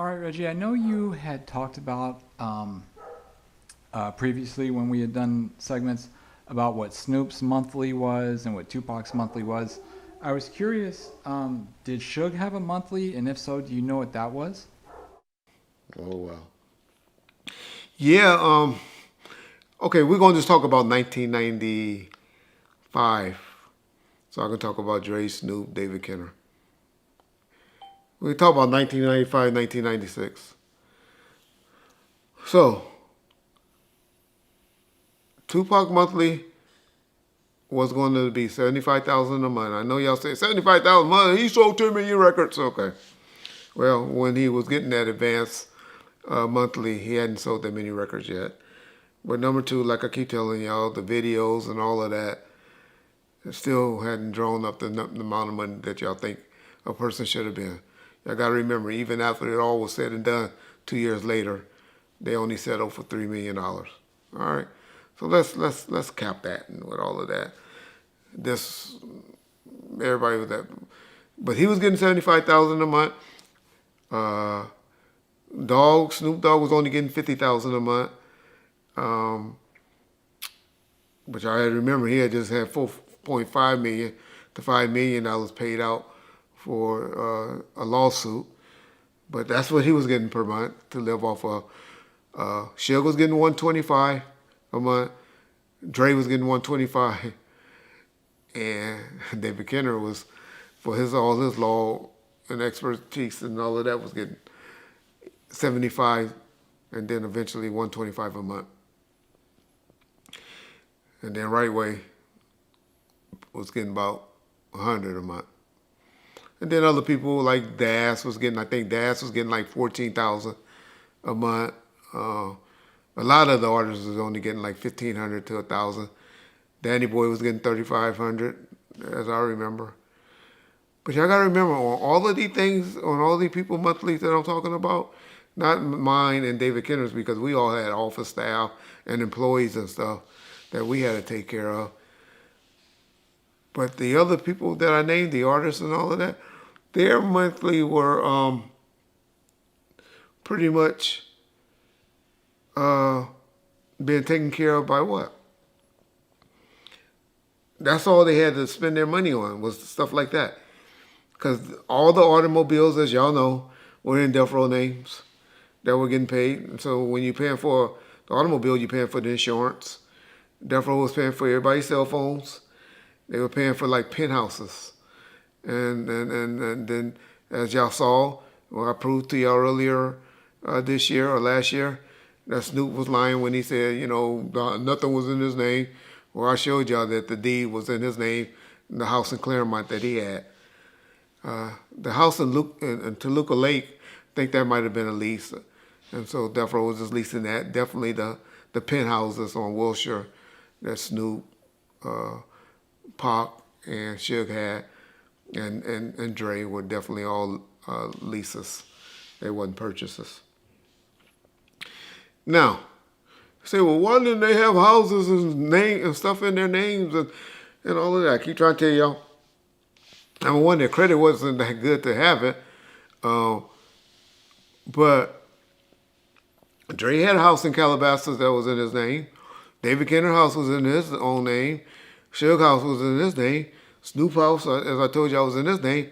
All right, Reggie, I know you had talked about previously when we had done segments about what Snoop's monthly was and what 2Pac's monthly was. I was curious, did Suge have a monthly? And if so, do you know what that was? Oh wow. Yeah. Okay, we're gonna just talk about 1995. So I can talk about Dre, Snoop, David Kenner. We talk about 1995, 1996. So Tupac monthly was going to be 75,000 a month. I know y'all say 75,000 a month. He sold 10 million records. Okay. Well, when he was getting that advance monthly, he hadn't sold that many records yet. But number two, like I keep telling y'all, the videos and all of that, it still hadn't drawn up the amount of money that y'all think a person should have been. Y'all got to remember, even after it all was said and done, 2 years later, they only settled for $3 million. All right, so let's cap that and with all of that. This everybody was that, but he was getting 75,000 a month. Uh, Snoop Dogg was only getting 50,000 a month. Um, but y'all had to remember he had just had 4.5 million to $5 million paid out for a lawsuit. But that's what he was getting per month to live off of. Suge was getting 125 a month. Dre was getting 125, and David Kenner was for all his law and expertise and all of that was getting 75, and then eventually 125 a month. And then Right Way was getting about 100 a month. And then other people like I think Das was getting like 14,000 a month. A lot of the artists was only getting like 1,500 to 1,000. Danny Boy was getting 3,500, as I remember. But y'all gotta remember, on all of these things, on all these people monthlies that I'm talking about, not mine and David Kenner's, because we all had office staff and employees and stuff that we had to take care of. But the other people that I named, the artists and all of that, their monthly were pretty much being taken care of by what? That's all they had to spend their money on was stuff like that. Because all the automobiles, as y'all know, were in Death Row names that were getting paid. And so when you're paying for the automobile, you're paying for the insurance. Death Row was paying for everybody's cell phones. They were paying for like penthouses. And then, as y'all saw, well, I proved to y'all earlier this year or last year that Snoop was lying when he said, nothing was in his name. Well, I showed y'all that the deed was in his name, in the house in Claremont that he had. The house in Toluca Lake, I think that might have been a lease. And so Death Row was just leasing that. Definitely the penthouses on Wilshire that Snoop, Pac, and Suge had, and Dre were definitely all leases. They wasn't purchases. Now, you say, well, why didn't they have houses and stuff in their names and all of that? I keep trying to tell y'all. Number one, their credit wasn't that good to have it. But Dre had a house in Calabasas that was in his name. David Kenner house was in his own name. Suge house was in his name. Snoop house, as I told y'all, was in his name.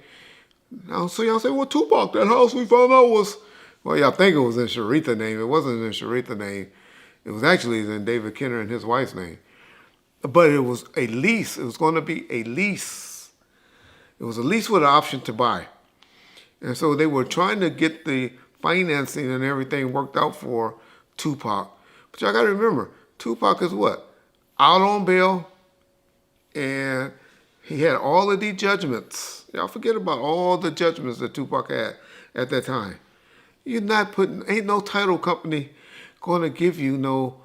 Now, so y'all say, well, Tupac, that house we found out was, well, y'all think it was in Sharitha's name. It wasn't in Sharitha's name. It was actually in David Kenner and his wife's name. But it was a lease. It was going to be a lease. It was a lease with an option to buy. And so they were trying to get the financing and everything worked out for Tupac. But y'all got to remember, Tupac is what? Out on bail, and he had all of these judgments. Y'all forget about all the judgments that Tupac had at that time. You're not putting, ain't no title company going to give you no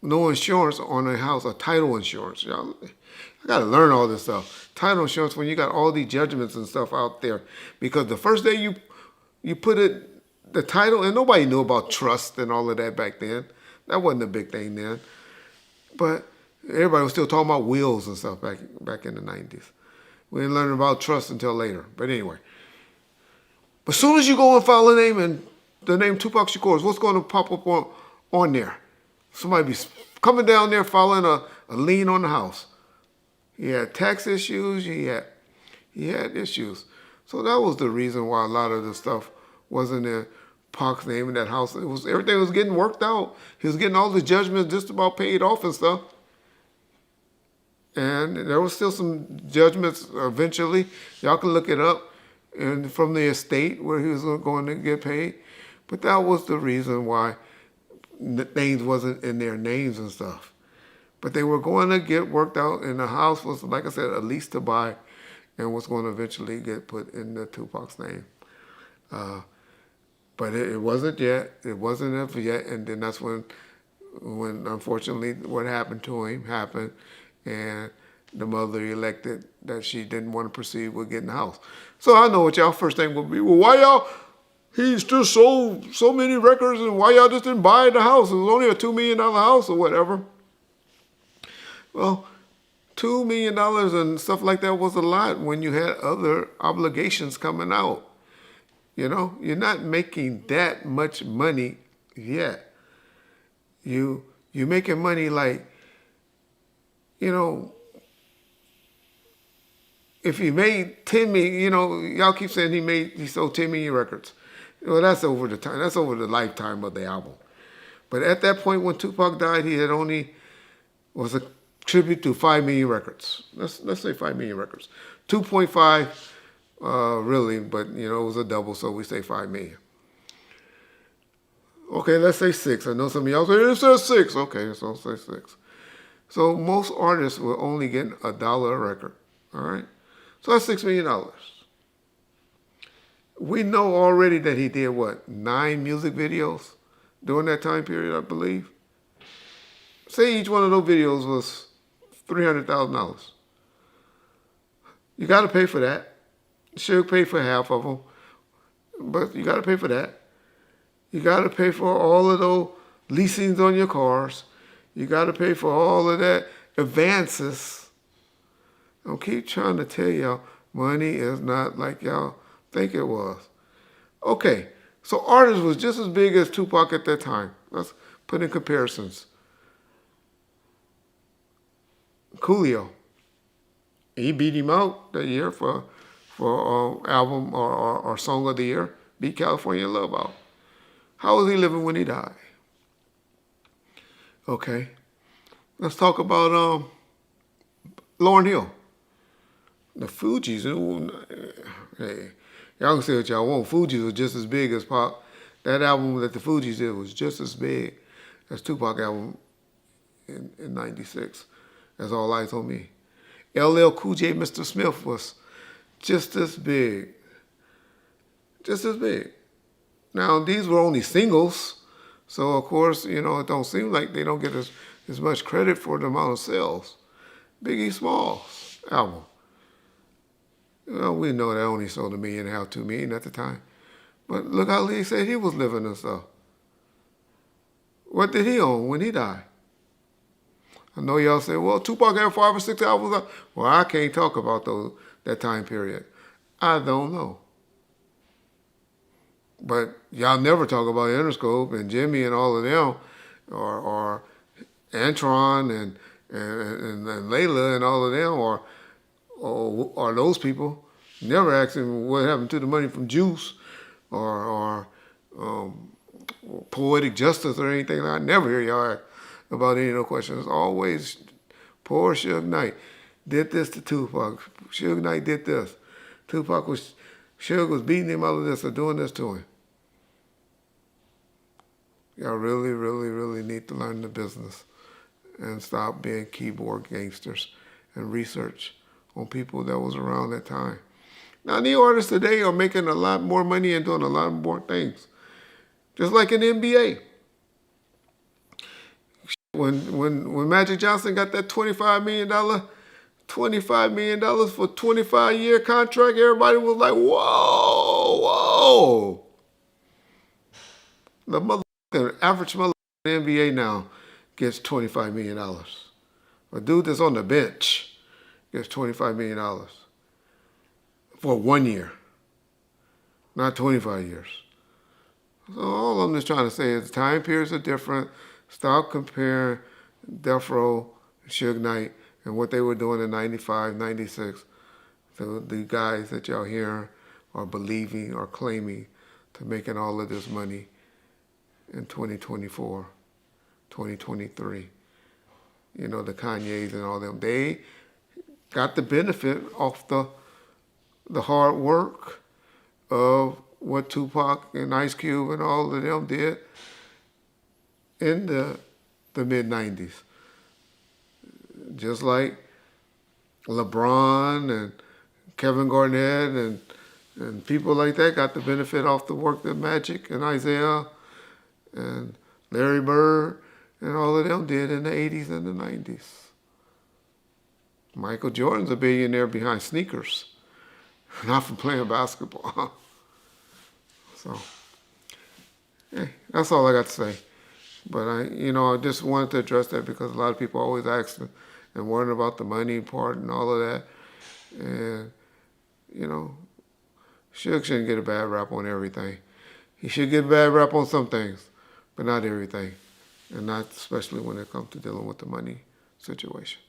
insurance on a house, a title insurance. Y'all, I got to learn all this stuff. Title insurance when you got all these judgments and stuff out there. Because the first day you put the title, and nobody knew about trust and all of that back then. That wasn't a big thing then. But everybody was still talking about wills and stuff back in the 90s. We didn't learn about trust until later. But anyway. But as soon as you go and file a name and the name 2Pac Shakur, what's going to pop up on there? Somebody be coming down there filing a lien on the house. He had tax issues. He had issues. So that was the reason why a lot of the stuff wasn't in Pac's name in that house. Everything was getting worked out. He was getting all the judgments just about paid off and stuff. And there was still some judgments eventually. Y'all can look it up, and from the estate where he was going to get paid. But that was the reason why the names wasn't in their names and stuff. But they were going to get worked out, and the house was, like I said, a lease to buy, and was going to eventually get put in the 2Pac's name. But it wasn't yet. It wasn't yet, and then that's when unfortunately what happened to him happened, and the mother elected that she didn't want to proceed with getting the house. So I know what y'all first thing would be, well, why y'all, he's just sold so many records, and why y'all just didn't buy the house? It was only a $2 million house or whatever. Well, $2 million and stuff like that was a lot when you had other obligations coming out. You know, you're not making that much money yet. You're making money like, you know, if he made 10 million, you know, y'all keep saying he sold 10 million records. Well, that's over the time. That's over the lifetime of the album. But at that point when 2Pac died, he had only was a tribute to 5 million records. Let's say 5 million records. 2.5 really, but you know, it was a double, so we say 5 million. Okay, let's say 6. I know some of y'all say, it says 6. Okay, so say 6. So most artists will only get $1 a record, all right? So that's $6 million. We know already that he did, what, 9 music videos during that time period, I believe? Say each one of those videos was $300,000. You got to pay for that. Suge paid for half of them, but you got to pay for that. You got to pay for all of those leasings on your cars. You got to pay for all of that advances. Don't keep trying to tell y'all money is not like y'all think it was. Okay, so artists was just as big as 2Pac at that time. Let's put in comparisons. Coolio, he beat him out that year for album or song of the year, beat California Love out. How was he living when he died? Okay, let's talk about Lauryn Hill. The Fugees, hey, y'all can say what y'all want. Fugees was just as big as Pac. That album that the Fugees did was just as big as 2Pac album in 96. That's All Eyes on Me. LL Cool J, Mr. Smith was just as big. Just as big. Now, these were only singles, so of course, you know, it don't seem like they don't get as much credit for the amount of sales. Biggie Smalls album. Well, we know that only sold 1.5 million, 2 million at the time. But look how he said he was living and stuff. What did he own when he died? I know y'all say, well, 2Pac had 5 or 6 albums out. Well, I can't talk about that time period. I don't know. But y'all never talk about Interscope and Jimmy and all of them, or Antron and Layla and all of them, or those people. Never ask him what happened to the money from Juice or Poetic Justice or anything like that. I never hear y'all ask about any of those questions. Always poor Suge Knight did this to 2Pac. Suge Knight did this. Suge was beating him out of this or doing this to him. Y'all really, really, really need to learn the business and stop being keyboard gangsters and research on people that was around that time. Now, the artists today are making a lot more money and doing a lot more things. Just like in the NBA. When Magic Johnson got that $25 million for a 25-year contract, everybody was like, whoa, whoa. The average motherfucker in the NBA now gets $25 million. A dude that's on the bench gets $25 million for 1 year. not 25 years. So all I'm just trying to say is time periods are different. Stop comparing Death Row, Suge Knight, and what they were doing in 95, 96 to the guys that y'all hearing or believing or claiming to making all of this money in 2024, 2023. You know, the Kanyes and all them. They got the benefit off the hard work of what Tupac and Ice Cube and all of them did in the mid-90s. Just like LeBron and Kevin Garnett and people like that got the benefit off the work that Magic and Isaiah and Larry Bird and all of them did in the 80s and the 90s. Michael Jordan's a billionaire behind sneakers, not from playing basketball. So, hey, that's all I got to say. But I just wanted to address that because a lot of people always ask and worrying about the money part and all of that. And, Suge shouldn't get a bad rap on everything. He should get a bad rap on some things, but not everything. And not especially when it comes to dealing with the money situation.